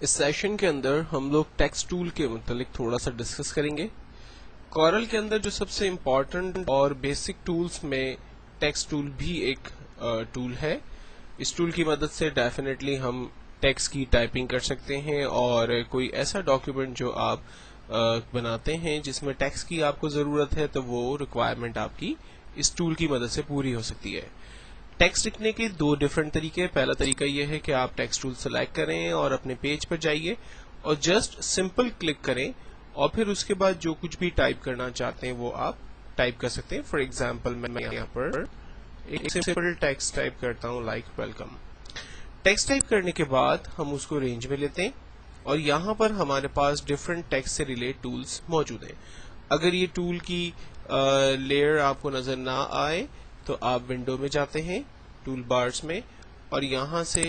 اس session کے اندر ہم لوگ ٹیکسٹ ٹول کے متعلق تھوڑا سا ڈسکس کریں گے. کورل کے اندر جو سب سے امپورٹنٹ اور بیسک ٹولز میں ٹیکسٹ ٹول بھی ایک ٹول ہے. اس ٹول کی مدد سے ڈیفینیٹلی ہم ٹیکسٹ کی ٹائپنگ کر سکتے ہیں اور کوئی ایسا ڈاکیومنٹ جو آپ بناتے ہیں جس میں ٹیکسٹ کی آپ کو ضرورت ہے تو وہ ریکوائرمنٹ آپ کی اس ٹول کی مدد سے پوری ہو سکتی ہے. ٹیکسٹ لکھنے کے دو ڈفرنٹ طریقے. پہلا طریقہ یہ ہے کہ آپ ٹیکسٹ ٹول سلیکٹ کریں اور اپنے پیج پر جائیے اور جسٹ سمپل کلک کریں اور پھر اس کے بعد جو کچھ بھی ٹائپ کرنا چاہتے ہیں وہ آپ ٹائپ کر سکتے ہیں. فار ایگزامپل میں یہاں پر ایک سمپل ٹیکسٹ ٹائپ کرتا ہوں لائک ویلکم. ٹیکسٹ ٹائپ کرنے کے بعد ہم اس کو رینج میں لیتے ہیں اور یہاں پر ہمارے پاس ڈفرنٹ ٹیکسٹ سے ریلیٹ ٹولز موجود ہیں. اگر یہ ٹول کی لیئر آپ کو نظر نہ آئے تو آپ ونڈو میں جاتے ہیں ٹول بارز میں اور یہاں سے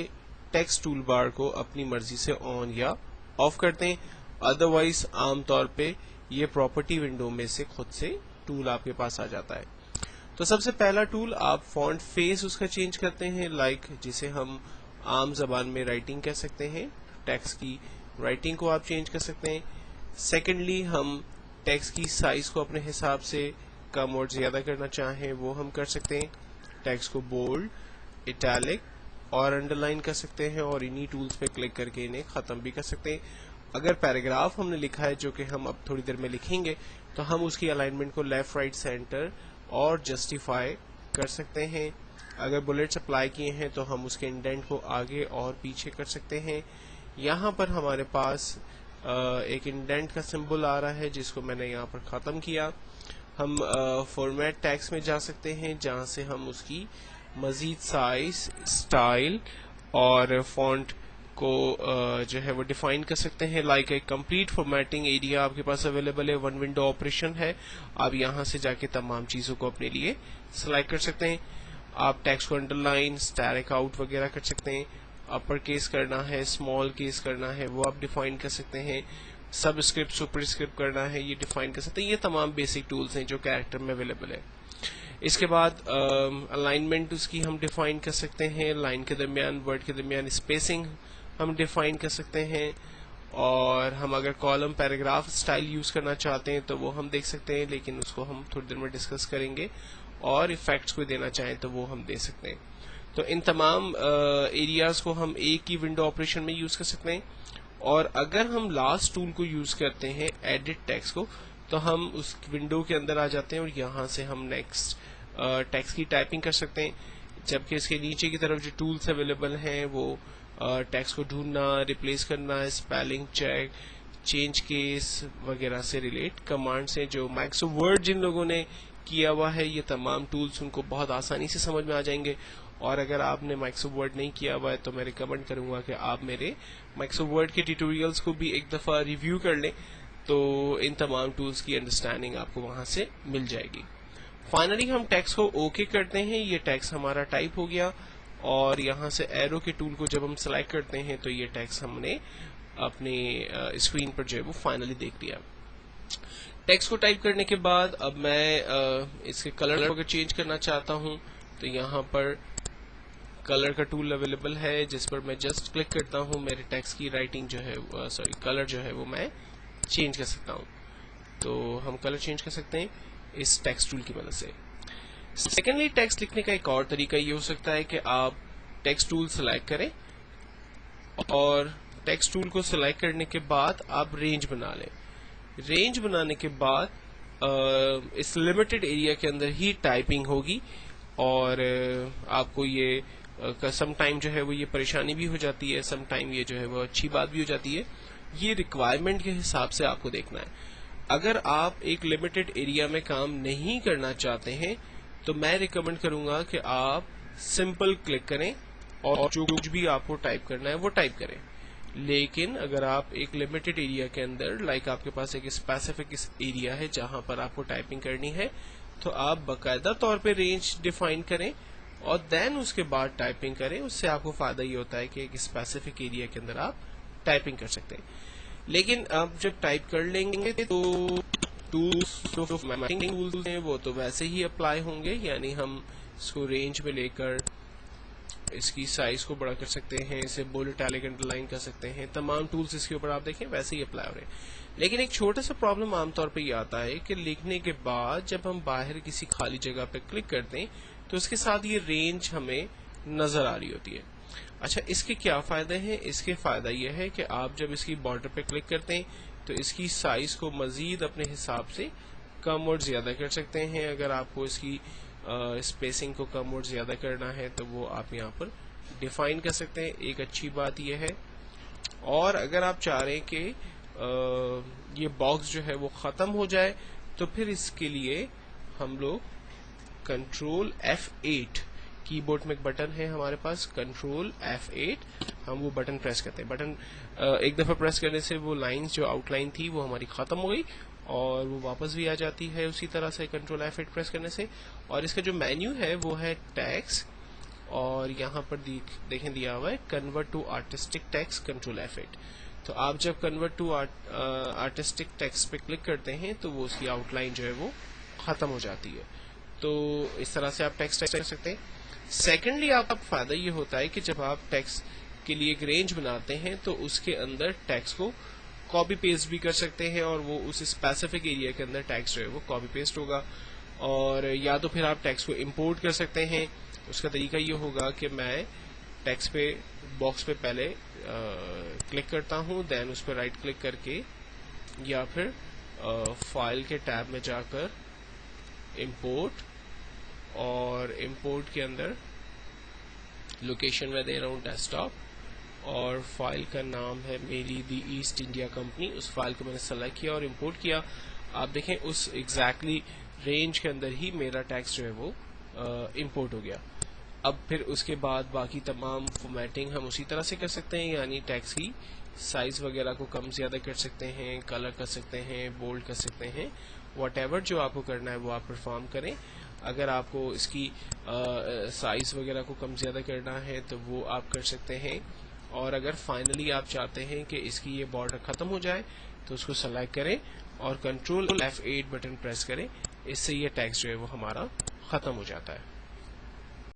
ٹیکسٹ ٹول بار کو اپنی مرضی سے آن یا آف کرتے ہیں. ادروائز عام طور پہ یہ پراپرٹی ونڈو میں سے خود سے ٹول آپ کے پاس آ جاتا ہے. تو سب سے پہلا ٹول آپ فونٹ فیس اس کا چینج کرتے ہیں لائک جسے ہم عام زبان میں رائٹنگ کہہ سکتے ہیں. ٹیکسٹ کی رائٹنگ کو آپ چینج کر سکتے ہیں. سیکنڈلی ہم ٹیکسٹ کی سائز کو اپنے حساب سے کم اور زیادہ کرنا چاہیں وہ ہم کر سکتے ہیں. ٹیکسٹ کو بولڈ، اٹیلک اور انڈر لائن کر سکتے ہیں اور انہی ٹولز پہ کلک کر کے انہیں ختم بھی کر سکتے ہیں. اگر پیراگراف ہم نے لکھا ہے جو کہ ہم اب تھوڑی دیر میں لکھیں گے تو ہم اس کی الائنمنٹ کو لیفٹ رائٹ سینٹر اور جسٹیفائی کر سکتے ہیں. اگر بلیٹس اپلائی کیے ہیں تو ہم اس کے انڈینٹ کو آگے اور پیچھے کر سکتے ہیں. یہاں پر ہمارے پاس ایک انڈینٹ کا سمبل آ رہا ہے جس کو میں نے یہاں پر ختم کیا. ہم فارمیٹ ٹیکسٹ میں جا سکتے ہیں جہاں سے ہم اس کی مزید سائز، اسٹائل اور فونٹ کو جو ہے وہ ڈیفائن کر سکتے ہیں. لائک ایک کمپلیٹ فارمیٹنگ ایریا آپ کے پاس اویلیبل ہے. ون ونڈو آپریشن ہے. آپ یہاں سے جا کے تمام چیزوں کو اپنے لیے سلیکٹ کر سکتے ہیں. آپ ٹیکسٹ کو انڈر لائن، اسٹیرک آؤٹ وغیرہ کر سکتے ہیں. اپر کیس کرنا ہے، اسمال کیس کرنا ہے وہ آپ ڈیفائن کر سکتے ہیں. سب اسکرپٹ سپر اسکرپٹ کرنا ہے یہ ڈیفائن کر سکتے ہیں. یہ تمام بیسک ٹولز ہیں جو کیریکٹر میں اویلیبل ہے. اس کے بعد الائنمنٹ اس کی ہم ڈیفائن کر سکتے ہیں. لائن کے درمیان، ورڈ کے درمیان اسپیسنگ ہم ڈیفائن کر سکتے ہیں. اور ہم اگر کالم پیراگراف اسٹائل یوز کرنا چاہتے ہیں تو وہ ہم دیکھ سکتے ہیں لیکن اس کو ہم تھوڑی دیر میں ڈسکس کریں گے. اور ایفیکٹس کو دینا چاہیں تو وہ ہم دے سکتے ہیں. تو ان تمام ایریاز کو ہم ایک ہی ونڈو آپریشن میں یوز کر سکتے ہیں. اور اگر ہم لاسٹ ٹول کو یوز کرتے ہیں ایڈٹ ٹیکسٹ کو تو ہم اس ونڈو کے اندر آ جاتے ہیں اور یہاں سے ہم نیکسٹ ٹیکسٹ کی ٹائپنگ کر سکتے ہیں. جبکہ اس کے نیچے کی طرف جو ٹولز اویلیبل ہیں وہ ٹیکسٹ کو ڈھونڈنا، ریپلیس کرنا، اسپیلنگ چیک، چینج کیس وغیرہ سے ریلیٹ کمانڈس ہیں. جو مائکرو ورڈ جن لوگوں نے کیا ہوا ہے یہ تمام ٹولز ان کو بہت آسانی سے سمجھ میں آ جائیں گے. اور اگر آپ نے مائکرو ورڈ نہیں کیا ہوا ہے تو میں ریکمینڈ کروں گا کہ آپ میرے مائکرو ورڈ کے ٹیوٹوریلز کو بھی ایک دفعہ ریویو کر لیں تو ان تمام ٹولز کی انڈرسٹینڈنگ آپ کو وہاں سے مل جائے گی. فائنلی ہم ٹیکسٹ کو اوکے کرتے ہیں. یہ ٹیکسٹ ہمارا ٹائپ ہو گیا اور یہاں سے ایرو کے ٹول کو جب ہم سلیکٹ کرتے ہیں تو یہ ٹیکسٹ ہم نے اپنے اسکرین پر جو ہے وہ فائنلی دیکھ لیا. ٹیکسٹ کو ٹائپ کرنے کے بعد اب میں اس کے کلر کو اگر چینج کرنا چاہتا ہوں تو یہاں پر کلر کا ٹول اویلیبل ہے جس پر میں جسٹ کلک کرتا ہوں. میرے ٹیکسٹ کی رائٹنگ جو ہے کلر جو ہے وہ میں چینج کر سکتا ہوں. تو ہم کلر چینج کر سکتے ہیں اس ٹیکسٹ ٹول کی مدد سے. سیکنڈلی ٹیکسٹ لکھنے کا ایک اور طریقہ یہ ہو سکتا ہے کہ آپ ٹیکسٹ ٹول سلیکٹ کریں اور ٹیکسٹ ٹول کو سلیکٹ کرنے کے بعد آپ رینج بنا لیں. رینج بنانے کے بعد اس لمیٹڈ ایریا کے اندر ہی ٹائپنگ ہوگی اور آپ کو یہ سم ٹائم جو ہے وہ یہ پریشانی بھی ہو جاتی ہے، سم ٹائم یہ جو ہے وہ اچھی بات بھی ہو جاتی ہے. یہ ریکوائرمنٹ کے حساب سے آپ کو دیکھنا ہے. اگر آپ ایک لمیٹڈ ایریا میں کام نہیں کرنا چاہتے ہیں تو میں ریکمینڈ کروں گا کہ آپ سمپل کلک کریں اور جو کچھ بھی آپ کو ٹائپ کرنا ہے وہ ٹائپ کریں. لیکن اگر آپ ایک لمیٹڈ ایریا کے اندر لائک آپ کے پاس ایک اسپیسیفک ایریا ہے جہاں پر آپ کو ٹائپنگ کرنی ہے تو آپ باقاعدہ طور پہ رینج ڈیفائن کریں اور دین اس کے بعد ٹائپنگ کریں. اس سے آپ کو فائدہ یہ ہوتا ہے کہ ایک اسپیسیفک ایریا کے اندر آپ ٹائپنگ کر سکتے ہیں. لیکن آپ جب ٹائپ کر لیں گے تو ٹولز ہیں وہ تو ویسے ہی اپلائی ہوں گے. یعنی ہم اس کو رینج میں لے کر اس کی سائز کو بڑا کر سکتے ہیں، اسے بولڈ اٹیلک انڈرلائن کر سکتے ہیں، تمام ٹولز اس کے اوپر آپ دیکھیں ویسے ہی اپلائی ہو رہے ہیں. لیکن ایک چھوٹا سا پرابلم عام طور پہ یہ آتا ہے کہ لکھنے کے بعد جب ہم باہر کسی خالی جگہ پہ کلک کرتے ہیں تو اس کے ساتھ یہ رینج ہمیں نظر آ رہی ہوتی ہے. اچھا، اس کے کیا فائدے ہیں؟ اس کے فائدہ یہ ہے کہ آپ جب اس کی بارڈر پہ کلک کرتے ہیں تو اس کی سائز کو مزید اپنے حساب سے کم اور زیادہ کر سکتے ہیں. اگر آپ کو اس کی اسپیسنگ کو کم اور زیادہ کرنا ہے تو وہ آپ یہاں پر ڈیفائن کر سکتے ہیں. ایک اچھی بات یہ ہے. اور اگر آپ چاہ رہے ہیں کہ یہ باکس جو ہے وہ ختم ہو جائے تو پھر اس کے لیے ہم لوگ کنٹرول F8 کی بورڈ میں ایک بٹن ہے ہمارے پاس، کنٹرول F8 ہم وہ بٹن پریس کرتے ہیں. بٹن ایک دفعہ پریس کرنے سے وہ لائنز جو آؤٹ لائن تھی وہ ہماری ختم ہو گئی اور وہ واپس بھی آ جاتی ہے اسی طرح سے کنٹرول F8 پریس کرنے سے. اور اس کا جو مینیو ہے وہ ہے ٹیکسٹ، اور یہاں پر دیکھیں دیا ہوا ہے convert to artistic text control F8. تو آپ جب کنورٹ ٹو آرٹسٹک ٹیکسٹ پہ کلک کرتے ہیں تو وہ اس کی آؤٹ لائن جو ہے وہ ختم ہو جاتی ہے. تو اس طرح سے آپ ٹیکسٹ ٹائپ کر سکتے ہیں. سیکنڈلی آپ کا فائدہ یہ ہوتا ہے کہ جب آپ ٹیکسٹ کے لیے ایک رینج بناتے ہیں تو اس کے اندر ٹیکسٹ کو کاپی پیسٹ بھی کر سکتے ہیں اور وہ اس اسپیسیفک ایریا کے اندر ٹیکسٹ جو ہے وہ کاپی پیسٹ ہوگا. اور یا تو پھر آپ ٹیکسٹ کو امپورٹ کر سکتے ہیں. اس کا طریقہ یہ ہوگا کہ میں ٹیکسٹ پہ باکس پہ پہلے کلک کرتا ہوں، دین اس پہ رائٹ کلک کر کے یا پھر فائل کے ٹیب میں جا کر امپورٹ، اور امپورٹ کے اندر لوکیشن میں دے رہا ہوں ڈیسک ٹاپ اور فائل کا نام ہے میری دی ایسٹ انڈیا کمپنی. اس فائل کو میں نے سلیکٹ کیا اور امپورٹ کیا. آپ دیکھیں اس ایگزیکٹلی رینج کے اندر ہی میرا ٹیکسٹ جو ہے وہ امپورٹ ہو گیا. اب پھر اس کے بعد باقی تمام فارمیٹنگ ہم اسی طرح سے کر سکتے ہیں، یعنی ٹیکسٹ کی سائز وغیرہ کو کم زیادہ کر سکتے ہیں، کلر کر سکتے ہیں، بولڈ کر سکتے ہیں. واٹ ایور جو آپ کو کرنا ہے وہ آپ پرفارم کریں. اگر آپ کو اس کی سائز وغیرہ کو کم زیادہ کرنا ہے تو وہ آپ کر سکتے ہیں. اور اگر فائنلی آپ چاہتے ہیں کہ اس کی یہ بارڈر ختم ہو جائے تو اس کو سلیکٹ کریں اور کنٹرول F8 بٹن پریس کریں. اس سے یہ ٹیکسٹ جو ہے وہ ہمارا ختم ہو جاتا ہے.